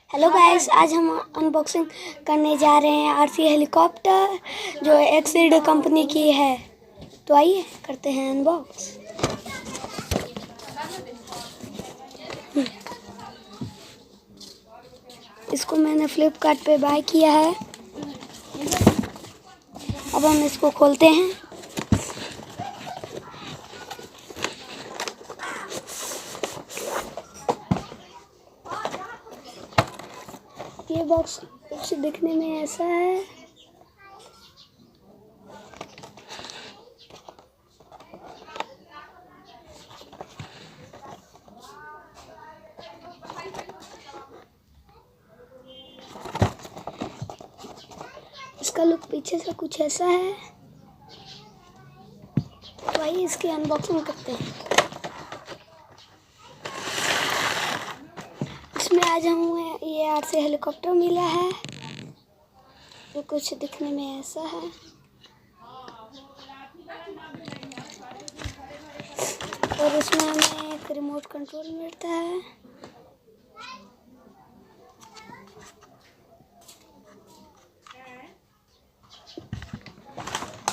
Hello guys, आज हम unboxing करने जा रहे हैं आरसी हेलीकॉप्टर जो एक्सीड कंपनी की है। तो आइए करते हैं अनबॉक्स। इसको मैंने फ्लिपकार्ट पे बाय किया है। अब हम इसको खोलते हैं। ये बॉक्स कुछ दिखने में ऐसा है। इसका लुक पीछे से कुछ ऐसा है। तो आइए इसकी अनबॉक्सिंग करते हैं। इसमें आज हमें ये आरसी हेलीकॉप्टर मिला है जो कुछ दिखने में ऐसा है। और इसमें हमें एक रिमोट कंट्रोल मिलता है।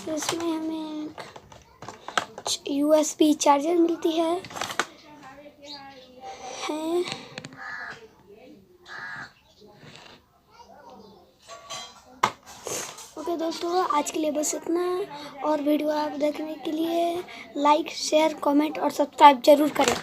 इसमें हमें एक USB चार्जर मिलती है। ओके दोस्तों, आज के लिए बस इतना। और वीडियो आप देखने के लिए लाइक, शेयर, कमेंट और सब्सक्राइब जरूर करें।